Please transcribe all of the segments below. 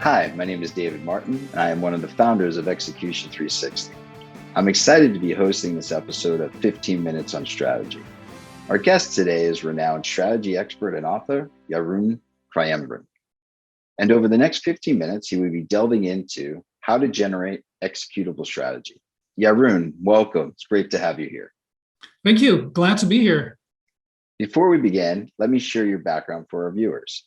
Hi, my name is David Martin, and I am one of the founders of Execution 360. I'm excited to be hosting this episode of 15 Minutes on Strategy. Our guest today is renowned strategy expert and author, Jeroen Kraaijenbrink. And over the next 15 minutes, he will be delving into how to generate executable strategy. Jeroen, welcome. It's great to have you here. Thank you. Glad to be here. Before we begin, let me share your background for our viewers.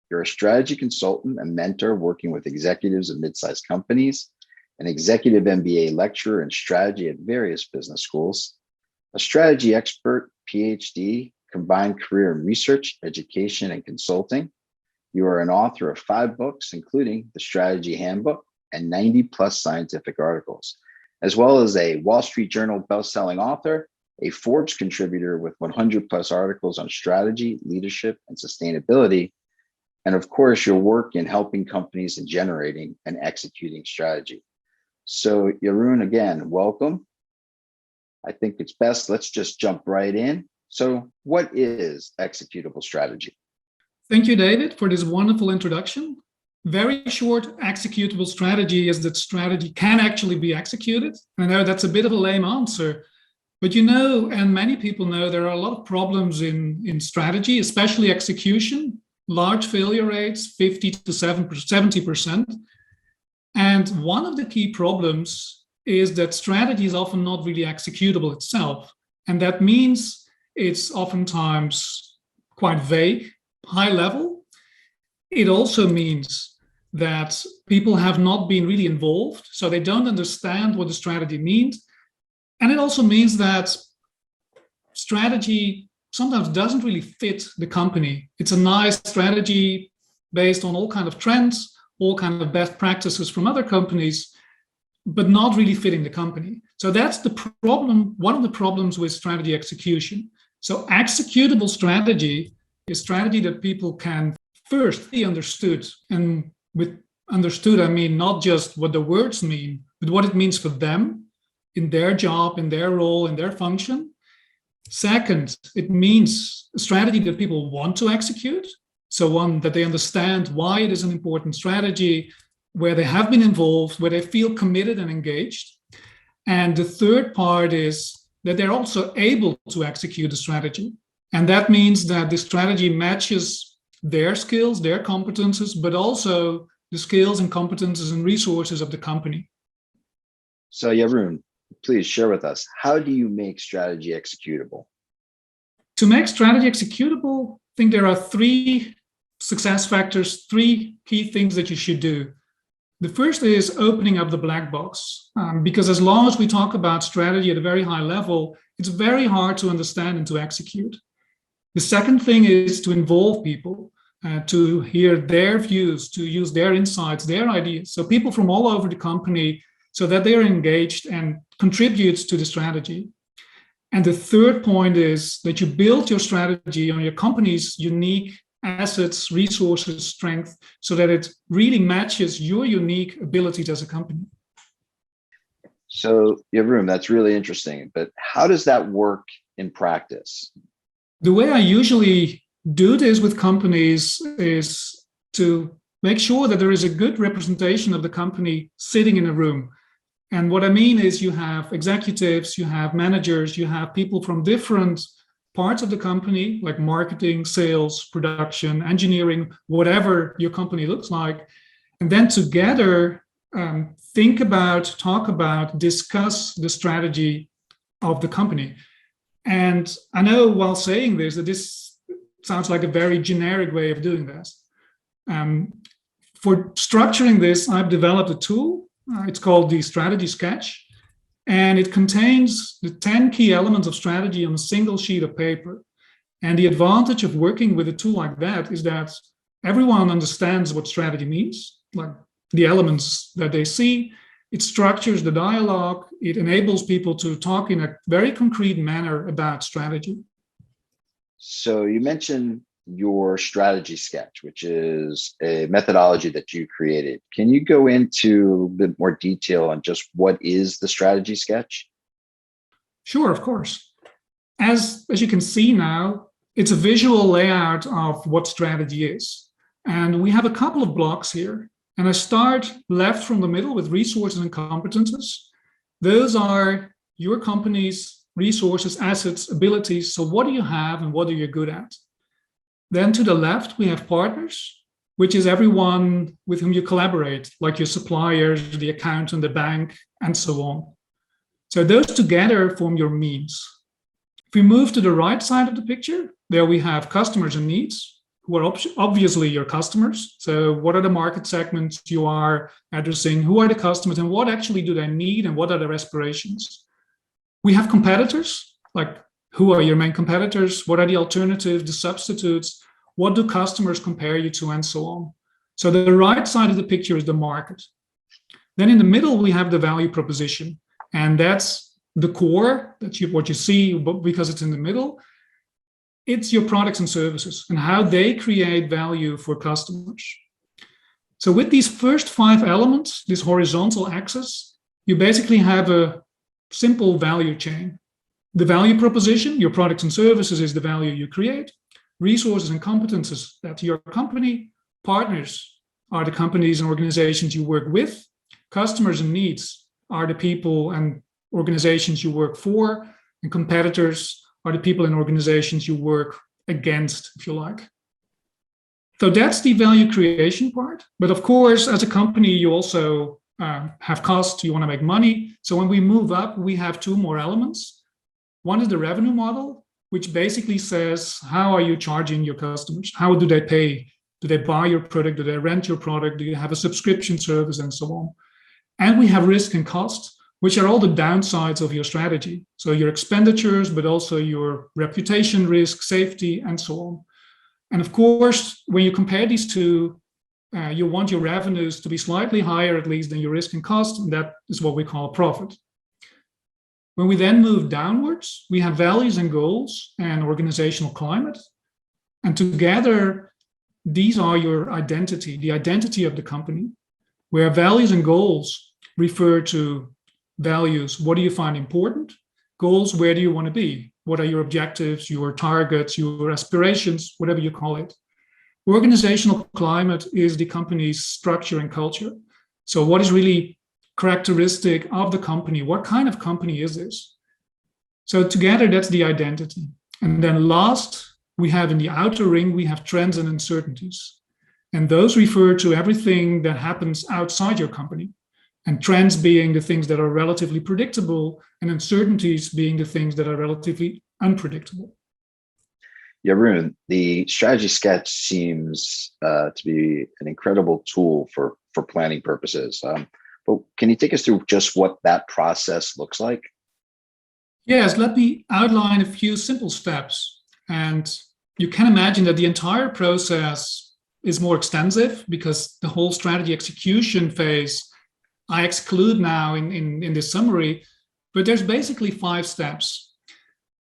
You're a strategy consultant and mentor working with executives of mid-sized companies, an executive MBA lecturer in strategy at various business schools, a strategy expert, PhD, combined career in research, education, and consulting. You are an author of 5 books, including The Strategy Handbook and 90 plus scientific articles, as well as a Wall Street Journal bestselling author, a Forbes contributor with 100 plus articles on strategy, leadership, and sustainability, and of course, your work in helping companies in generating and executing strategy. So Jeroen, again, welcome. I think it's best, let's just jump right in. So what is executable strategy? Thank you, David, for this wonderful introduction. Very short, executable strategy is that strategy can actually be executed. I know that's a bit of a lame answer, but you know, and many people know, there are a lot of problems in strategy, especially execution. Large failure rates, 50 to 70%. And one of the key problems is that strategy is often not really executable itself. And that means it's oftentimes quite vague, high level. It also means that people have not been really involved, so they don't understand what the strategy means. And it also means that strategy sometimes doesn't really fit the company. It's a nice strategy based on all kind of trends, all kind of best practices from other companies, but not really fitting the company. So that's the problem, one of the problems with strategy execution. So executable strategy is strategy that people can first be understood. And with understood, I mean not just what the words mean, but what it means for them in their job, in their role, in their function. Second, it means a strategy that people want to execute. So one, that they understand why it is an important strategy, where they have been involved, where they feel committed and engaged. And the third part is that they're also able to execute the strategy. And that means that the strategy matches their skills, their competences, but also the skills and competences and resources of the company. So Jeroen, please share with us, how do you make strategy executable? To make strategy executable, I think there are 3 success factors, 3 key things that you should do. The first is opening up the black box, because as long as we talk about strategy at a very high level, it's very hard to understand and to execute. The second thing is to involve people, to hear their views, to use their insights, their ideas. So people from all over the company, so that they are engaged and contribute to the strategy. And the third point is that you build your strategy on your company's unique assets, resources, strength, so that it really matches your unique abilities as a company. So Jeroen, that's really interesting, but how does that work in practice? The way I usually do this with companies is to make sure that there is a good representation of the company sitting in a room. And what I mean is you have executives, you have managers, you have people from different parts of the company, like marketing, sales, production, engineering, whatever your company looks like. And then together, think about, talk about, discuss the strategy of the company. And I know while saying this, that this sounds like a very generic way of doing this. For structuring this, I've developed a tool. It's called the Strategy Sketch, and it contains the 10 key elements of strategy on a single sheet of paper. And the advantage of working with a tool like that is that everyone understands what strategy means, like the elements that they see. It structures the dialogue. It enables people to talk in a very concrete manner about strategy. So you mentioned your strategy sketch, which is a methodology that you created. Can you go into a bit more detail on just what is the strategy sketch? Sure, of course. As you can see now, it's a visual layout of what strategy is. And we have a couple of blocks here. And I start left from the middle with resources and competences. Those are your company's resources, assets, abilities. So what do you have and what are you good at? Then to the left, we have partners, which is everyone with whom you collaborate, like your suppliers, the accountant, the bank, and so on. So those together form your means. If we move to the right side of the picture, there we have customers and needs, who are obviously your customers. So what are the market segments you are addressing? Who are the customers and what actually do they need and what are their aspirations? We have competitors, like who are your main competitors? What are the alternatives, the substitutes? What do customers compare you to and so on? So the right side of the picture is the market. Then in the middle, we have the value proposition. And that's the core, what you see, because it's in the middle. It's your products and services and how they create value for customers. So with these first 5 elements, this horizontal axis, you basically have a simple value chain. The value proposition, your products and services, is the value you create. Resources and competences, that's your company. Partners are the companies and organizations you work with. Customers and needs are the people and organizations you work for. And competitors are the people and organizations you work against, if you like. So that's the value creation part. But of course, as a company, you also have costs, you want to make money. So when we move up, we have 2 more elements. One is the revenue model, which basically says, how are you charging your customers? How do they pay? Do they buy your product? Do they rent your product? Do you have a subscription service and so on? And we have risk and cost, which are all the downsides of your strategy. So your expenditures, but also your reputation risk, safety, and so on. And of course, when you compare these two, you want your revenues to be slightly higher, at least, than your risk and cost, and that is what we call profit. When we then move downwards, we have values and goals and organizational climate. And together, these are your identity, the identity of the company, where values and goals refer to values, what do you find important? Goals, where do you want to be? What are your objectives, your targets, your aspirations, whatever you call it? Organizational climate is the company's structure and culture. So what is really characteristic of the company? What kind of company is this? So together, that's the identity. And then last, we have in the outer ring, we have trends and uncertainties. And those refer to everything that happens outside your company. And trends being the things that are relatively predictable, and uncertainties being the things that are relatively unpredictable. Jeroen, the strategy sketch seems to be an incredible tool for planning purposes. But can you take us through just what that process looks like? Yes, let me outline a few simple steps. And you can imagine that the entire process is more extensive because the whole strategy execution phase I exclude now in this summary, but there's basically 5 steps.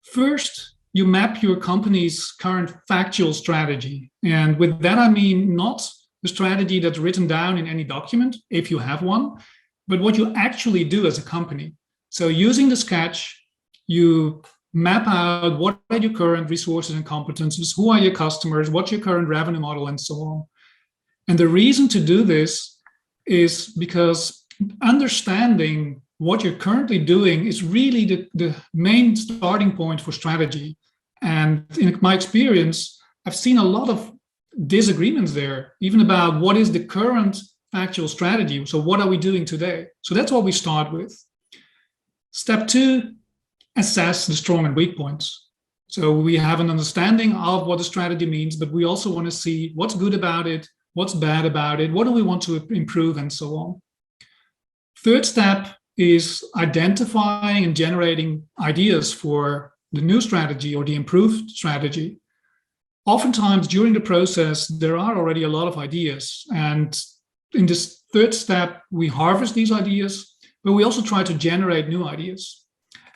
First, you map your company's current factual strategy. And with that, I mean not the strategy that's written down in any document, if you have one, but what you actually do as a company. So using the sketch, you map out what are your current resources and competences, who are your customers, what's your current revenue model, and so on. And the reason to do this is because understanding what you're currently doing is really the main starting point for strategy. And in my experience, I've seen a lot of disagreements there, even about what is the current actual strategy. So what are we doing today? So that's what we start with. Step 2, assess the strong and weak points. So we have an understanding of what the strategy means, but we also want to see what's good about it, what's bad about it, what do we want to improve, and so on. Third step is identifying and generating ideas for the new strategy or the improved strategy. Oftentimes during the process, there are already a lot of ideas. And in this third step, we harvest these ideas, but we also try to generate new ideas.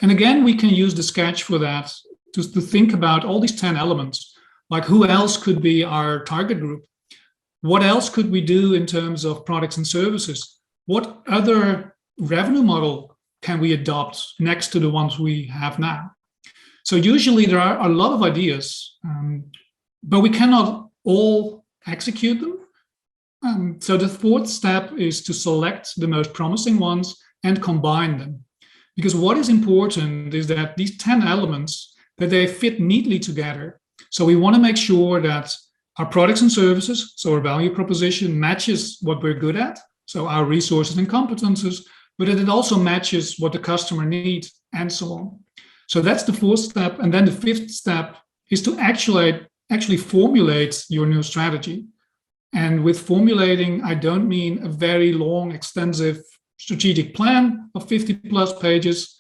And again, we can use the sketch for that, to think about all these 10 elements, like who else could be our target group? What else could we do in terms of products and services? What other revenue model can we adopt next to the ones we have now? So usually there are a lot of ideas, but we cannot all execute them. So the fourth step is to select the most promising ones and combine them. Because what is important is that these 10 elements, that they fit neatly together. So we want to make sure that our products and services, so our value proposition matches what we're good at, so our resources and competences, but that it also matches what the customer needs and so on. So that's the fourth step. And then the fifth step is to actually formulate your new strategy. And with formulating, I don't mean a very long, extensive strategic plan of 50 plus pages,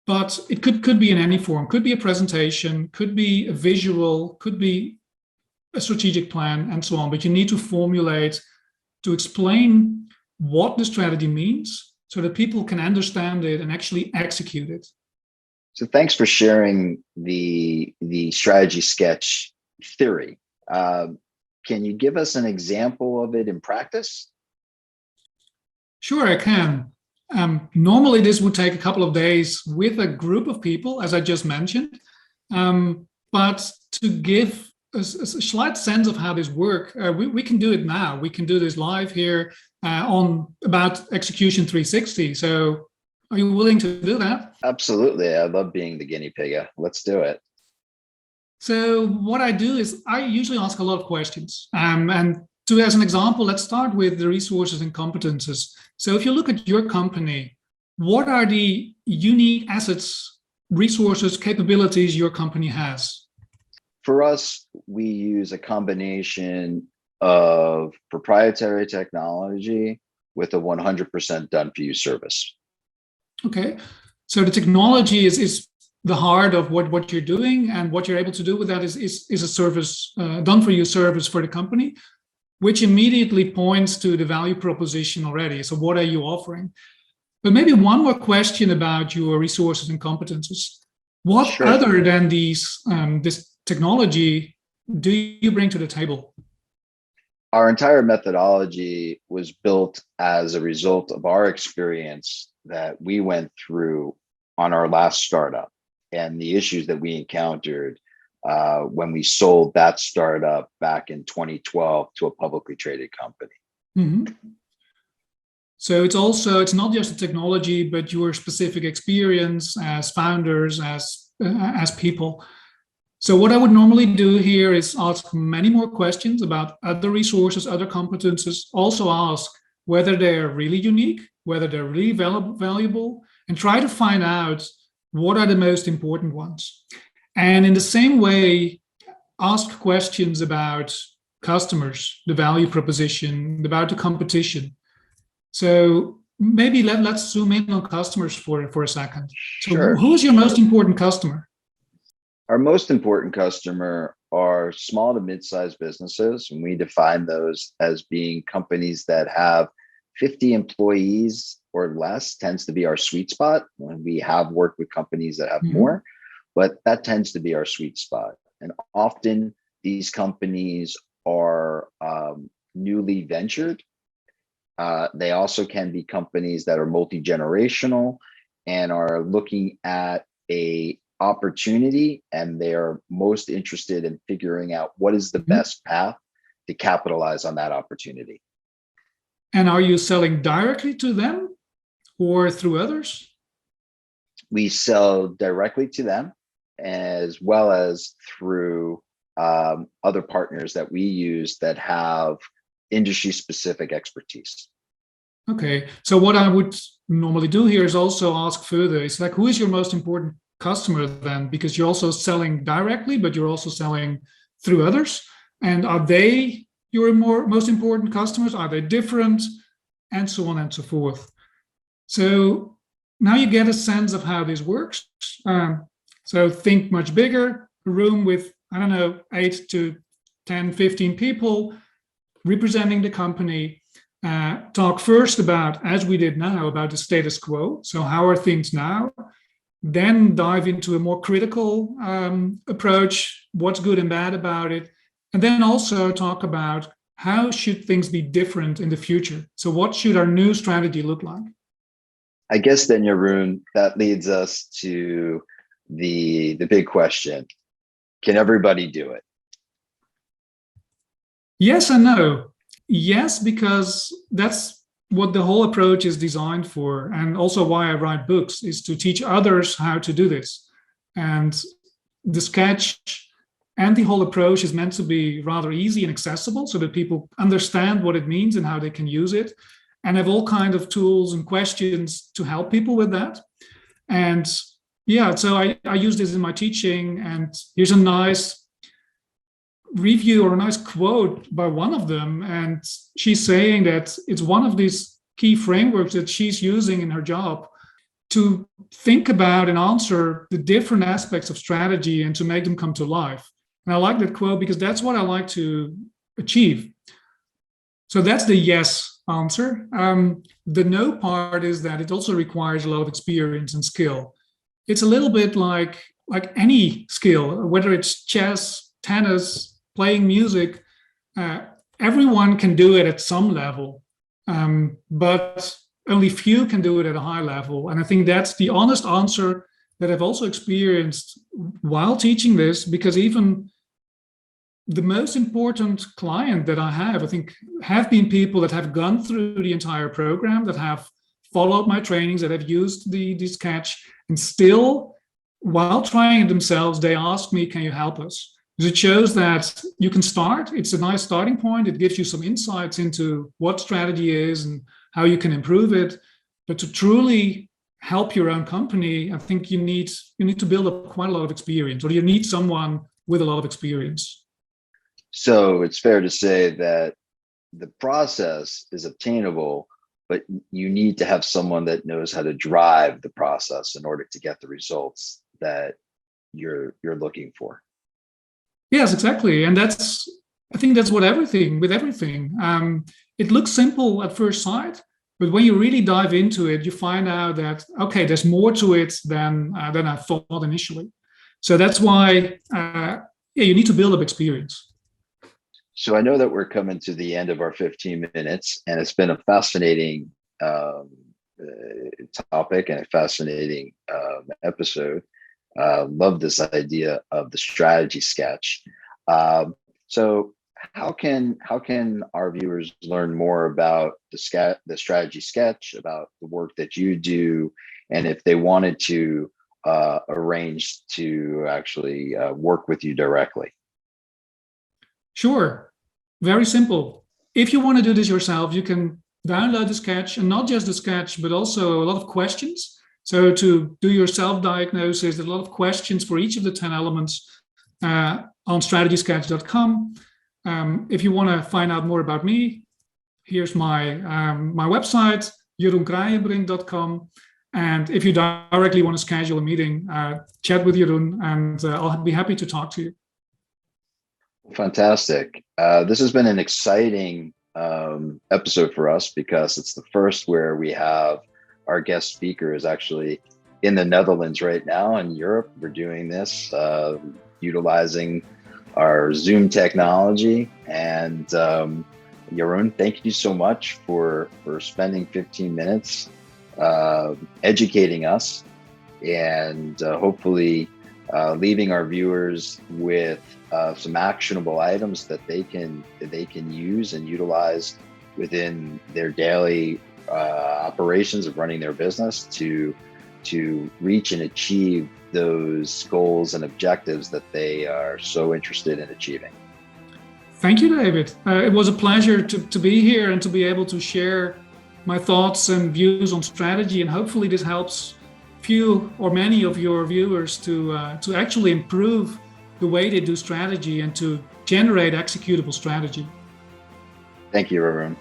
but it could be in any form, could be a presentation, could be a visual, could be a strategic plan, and so on. But you need to formulate to explain what the strategy means so that people can understand it and actually execute it. So thanks for sharing the strategy sketch theory. Can you give us an example of it in practice? Sure, I can. Normally, this would take a couple of days with a group of people, as I just mentioned. But to give a slight sense of how this works, we can do it now. We can do this live here on About Execution 360. So are you willing to do that? Absolutely. I love being the guinea pig. Let's do it. So what I do is I usually ask a lot of questions. And as an example, let's start with the resources and competences. So if you look at your company, what are the unique assets, resources, capabilities your company has? For us, we use a combination of proprietary technology with a 100% done for you service. Okay. So the technology is the heart of what you're doing, and what you're able to do with that is a service, done for you service for the company, which immediately points to the value proposition already. So what are you offering? But maybe one more question about your resources and competences. What Sure. other than this technology do you bring to the table? Our entire methodology was built as a result of our experience that we went through on our last startup and the issues that we encountered when we sold that startup back in 2012 to a publicly traded company. Mm-hmm. So it's not just the technology, but your specific experience as founders, as people. So what I would normally do here is ask many more questions about other resources, other competences. Also ask whether they're really unique, whether they're really valuable, and try to find out what are the most important ones. And in the same way, ask questions about customers, the value proposition, about the competition. So maybe let's zoom in on customers for a second. So Sure. who is your most important customer? Our most important customer are small to mid-sized businesses, and we define those as being companies that have 50 employees or less. Tends to be our sweet spot. When we have worked with companies that have more, but that tends to be our sweet spot. And often these companies are newly ventured. They also can be companies that are multi-generational and are looking at a opportunity, and they are most interested in figuring out what is the best path to capitalize on that opportunity. And are you selling directly to them or through others? We sell directly to them as well as through other partners that we use that have industry specific expertise. Okay, so what I would normally do here is also ask further. It's like, who is your most important customer then? Because you're also selling directly, but you're also selling through others. And are they your most important customers? Are they different? And so on and so forth. So now you get a sense of how this works. So think much bigger, a room with, 8 to 10, 15 people representing the company. Talk first about, as we did now, about the status quo. So how are things now? Then dive into a more critical approach, what's good and bad about it. And then also talk about how should things be different in the future? So what should our new strategy look like? I guess then, Jeroen, that leads us to the big question. Can everybody do it? Yes and no. Yes, because that's what the whole approach is designed for. And also why I write books is to teach others how to do this. And the sketch and the whole approach is meant to be rather easy and accessible so that people understand what it means and how they can use it. And have all kinds of tools and questions to help people with that. And yeah, so I use this in my teaching. And here's a nice review or a nice quote by one of them. And she's saying that it's one of these key frameworks that she's using in her job to think about and answer the different aspects of strategy and to make them come to life. And I like that quote because that's what I like to achieve. So that's the yes answer. The no part is that it also requires a lot of experience and skill. It's a little bit like any skill, whether it's chess, tennis, playing music. Everyone can do it at some level, but only few can do it at a high level. And I think that's the honest answer that I've also experienced while teaching this, because even the most important client that I have, I think, have been people that have gone through the entire program, that have followed my trainings, that have used the sketch, and still, while trying it themselves, they ask me, can you help us? Because it shows that you can start. It's a nice starting point. It gives you some insights into what strategy is and how you can improve it. But to truly help your own company, I think you need to build up quite a lot of experience, or you need someone with a lot of experience. So it's fair to say that the process is obtainable, but you need to have someone that knows how to drive the process in order to get the results that you're looking for. Yes, exactly. And I think that's with everything. It looks simple at first sight, but when you really dive into it, you find out that, okay, there's more to it than I thought initially. So that's why you need to build up experience. So I know that we're coming to the end of our 15 minutes, and it's been a fascinating topic and a fascinating episode. Love this idea of the strategy sketch. So how can our viewers learn more about the strategy sketch, about the work that you do, and if they wanted to arrange to actually work with you directly? Sure. Very simple. If you want to do this yourself, you can download the sketch, and not just the sketch, but also a lot of questions. So to do your self-diagnosis, there's a lot of questions for each of the 10 elements on strategysketch.com. If you want to find out more about me, here's my website, jeroenkraaijenbrink.com. And if you directly want to schedule a meeting, chat with Jeroen, and I'll be happy to talk to you. Fantastic. This has been an exciting episode for us because it's the first where we have our guest speaker is actually in the Netherlands right now. In Europe, we're doing this utilizing our Zoom technology. And Jeroen, thank you so much for spending 15 minutes educating us and hopefully leaving our viewers with some actionable items that they can use and utilize within their daily operations of running their business to reach and achieve those goals and objectives that they are so interested in achieving. Thank you, David. It was a pleasure to be here and to be able to share my thoughts and views on strategy, and hopefully this helps few or many of your viewers to actually improve the way they do strategy and to generate executable strategy. Thank you, Jeroen.